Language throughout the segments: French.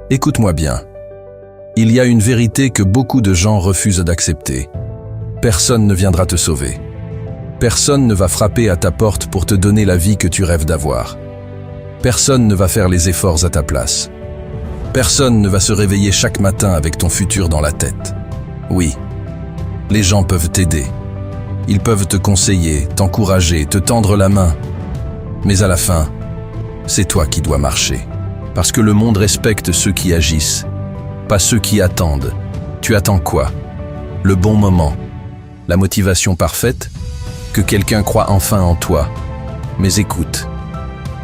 Écoute-moi bien. Il y a une vérité que beaucoup de gens refusent d'accepter. Personne ne viendra te sauver. Personne ne va frapper à ta porte pour te donner la vie que tu rêves d'avoir. Personne ne va faire les efforts à ta place. Personne ne va se réveiller chaque matin avec ton futur dans la tête. Oui, les gens peuvent t'aider. Ils peuvent te conseiller, t'encourager, te tendre la main. Mais à la fin, c'est toi qui dois marcher. Parce que le monde respecte ceux qui agissent, pas ceux qui attendent. Tu attends quoi? Le bon moment, la motivation parfaite, que quelqu'un croit enfin en toi. Mais écoute,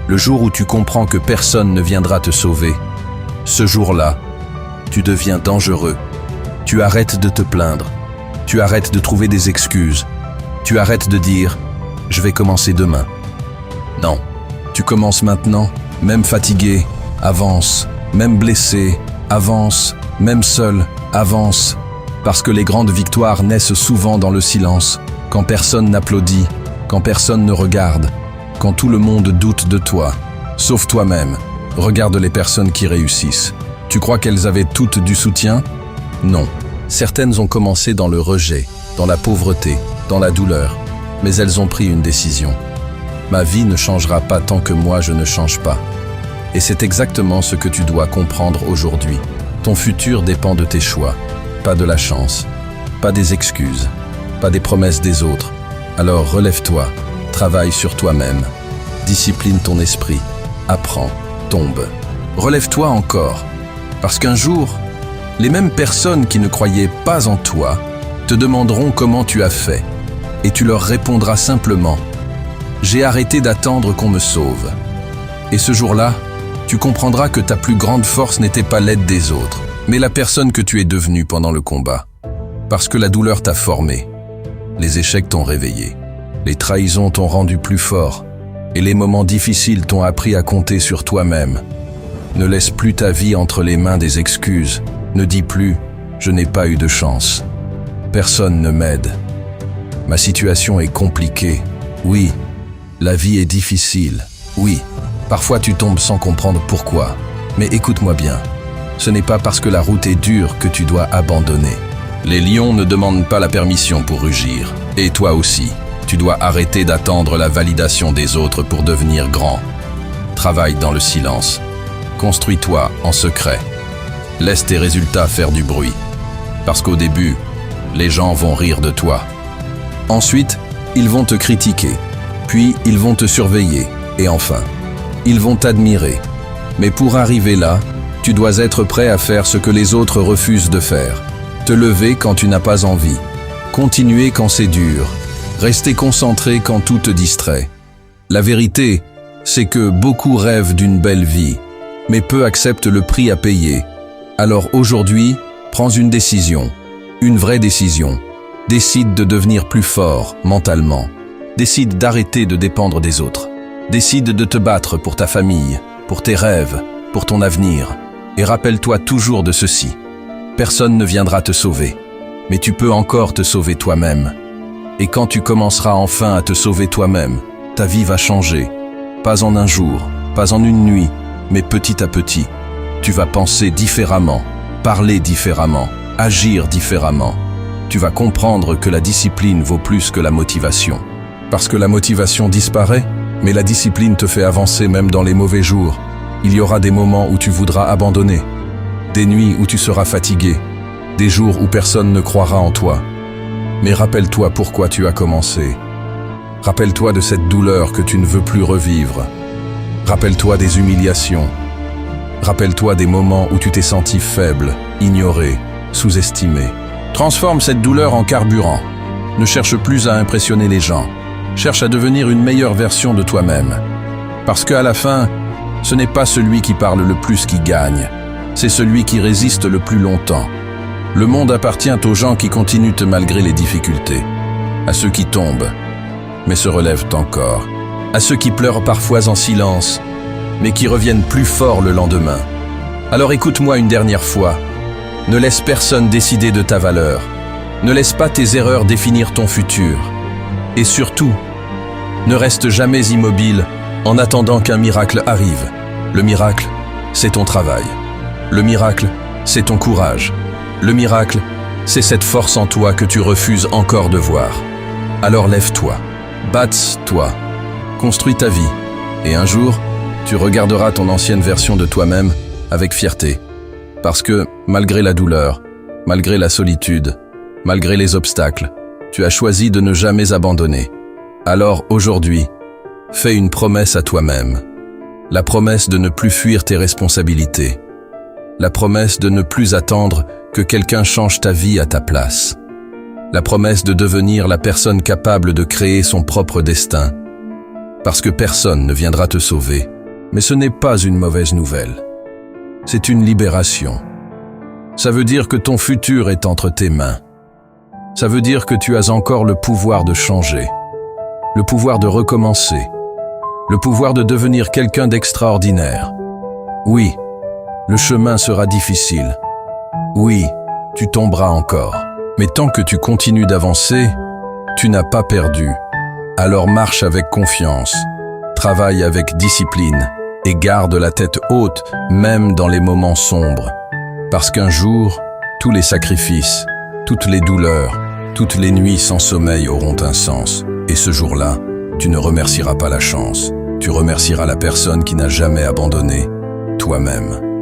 le jour où tu comprends que personne ne viendra te sauver, ce jour-là, tu deviens dangereux. Tu arrêtes de te plaindre, tu arrêtes de trouver des excuses, tu arrêtes de dire « je vais commencer demain ». Non, tu commences maintenant, même fatigué, avance, même blessé, avance, même seul, avance. Parce que les grandes victoires naissent souvent dans le silence, quand personne n'applaudit, quand personne ne regarde, quand tout le monde doute de toi, sauf toi-même. Regarde les personnes qui réussissent. Tu crois qu'elles avaient toutes du soutien? Non. Certaines ont commencé dans le rejet, dans la pauvreté, dans la douleur, mais elles ont pris une décision. Ma vie ne changera pas tant que moi je ne change pas. Et c'est exactement ce que tu dois comprendre aujourd'hui. Ton futur dépend de tes choix, pas de la chance, pas des excuses, pas des promesses des autres. Alors relève-toi, travaille sur toi-même, discipline ton esprit, apprends, tombe. Relève-toi encore, parce qu'un jour, les mêmes personnes qui ne croyaient pas en toi te demanderont comment tu as fait, et tu leur répondras simplement « J'ai arrêté d'attendre qu'on me sauve ». Et ce jour-là, tu comprendras que ta plus grande force n'était pas l'aide des autres, mais la personne que tu es devenue pendant le combat. Parce que la douleur t'a formé, les échecs t'ont réveillé, les trahisons t'ont rendu plus fort, et les moments difficiles t'ont appris à compter sur toi-même. Ne laisse plus ta vie entre les mains des excuses, ne dis plus « je n'ai pas eu de chance ». Personne ne m'aide. Ma situation est compliquée. Oui, la vie est difficile. Oui, parfois tu tombes sans comprendre pourquoi. Mais écoute-moi bien, ce n'est pas parce que la route est dure que tu dois abandonner. Les lions ne demandent pas la permission pour rugir. Et toi aussi, tu dois arrêter d'attendre la validation des autres pour devenir grand. Travaille dans le silence. Construis-toi en secret. Laisse tes résultats faire du bruit. Parce qu'au début, les gens vont rire de toi. Ensuite, ils vont te critiquer. Puis, ils vont te surveiller. Et enfin, ils vont t'admirer. Mais pour arriver là, tu dois être prêt à faire ce que les autres refusent de faire. Te lever quand tu n'as pas envie. Continuer quand c'est dur. Rester concentré quand tout te distrait. La vérité, c'est que beaucoup rêvent d'une belle vie, mais peu acceptent le prix à payer. Alors aujourd'hui, prends une décision. Une vraie décision. Décide de devenir plus fort mentalement. Décide d'arrêter de dépendre des autres. Décide de te battre pour ta famille, pour tes rêves, pour ton avenir. Et rappelle-toi toujours de ceci. Personne ne viendra te sauver, mais tu peux encore te sauver toi-même. Et quand tu commenceras enfin à te sauver toi-même, ta vie va changer. Pas en un jour, pas en une nuit, mais petit à petit. Tu vas penser différemment, parler différemment, agir différemment. Tu vas comprendre que la discipline vaut plus que la motivation. Parce que la motivation disparaît, mais la discipline te fait avancer même dans les mauvais jours. Il y aura des moments où tu voudras abandonner, des nuits où tu seras fatigué, des jours où personne ne croira en toi. Mais rappelle-toi pourquoi tu as commencé. Rappelle-toi de cette douleur que tu ne veux plus revivre. Rappelle-toi des humiliations. Rappelle-toi des moments où tu t'es senti faible, ignoré, sous-estimé. Transforme cette douleur en carburant. Ne cherche plus à impressionner les gens. Cherche à devenir une meilleure version de toi-même. Parce qu'à la fin, ce n'est pas celui qui parle le plus qui gagne. C'est celui qui résiste le plus longtemps. Le monde appartient aux gens qui continuent malgré les difficultés. À ceux qui tombent, mais se relèvent encore. À ceux qui pleurent parfois en silence, mais qui reviennent plus forts le lendemain. Alors écoute-moi une dernière fois. Ne laisse personne décider de ta valeur. Ne laisse pas tes erreurs définir ton futur. Et surtout, ne reste jamais immobile en attendant qu'un miracle arrive. Le miracle, c'est ton travail. Le miracle, c'est ton courage. Le miracle, c'est cette force en toi que tu refuses encore de voir. Alors lève-toi, batte-toi, construis ta vie. Et un jour, tu regarderas ton ancienne version de toi-même avec fierté. Parce que, malgré la douleur, malgré la solitude, malgré les obstacles, tu as choisi de ne jamais abandonner. Alors aujourd'hui, fais une promesse à toi-même. La promesse de ne plus fuir tes responsabilités. La promesse de ne plus attendre que quelqu'un change ta vie à ta place. La promesse de devenir la personne capable de créer son propre destin. Parce que personne ne viendra te sauver. Mais ce n'est pas une mauvaise nouvelle. C'est une libération. Ça veut dire que ton futur est entre tes mains. Ça veut dire que tu as encore le pouvoir de changer, le pouvoir de recommencer, le pouvoir de devenir quelqu'un d'extraordinaire. Oui, le chemin sera difficile. Oui, tu tomberas encore. Mais tant que tu continues d'avancer, tu n'as pas perdu. Alors marche avec confiance, travaille avec discipline et garde la tête haute, même dans les moments sombres. Parce qu'un jour, tous les sacrifices, toutes les douleurs, toutes les nuits sans sommeil auront un sens. Et ce jour-là, tu ne remercieras pas la chance. Tu remercieras la personne qui n'a jamais abandonné, toi-même.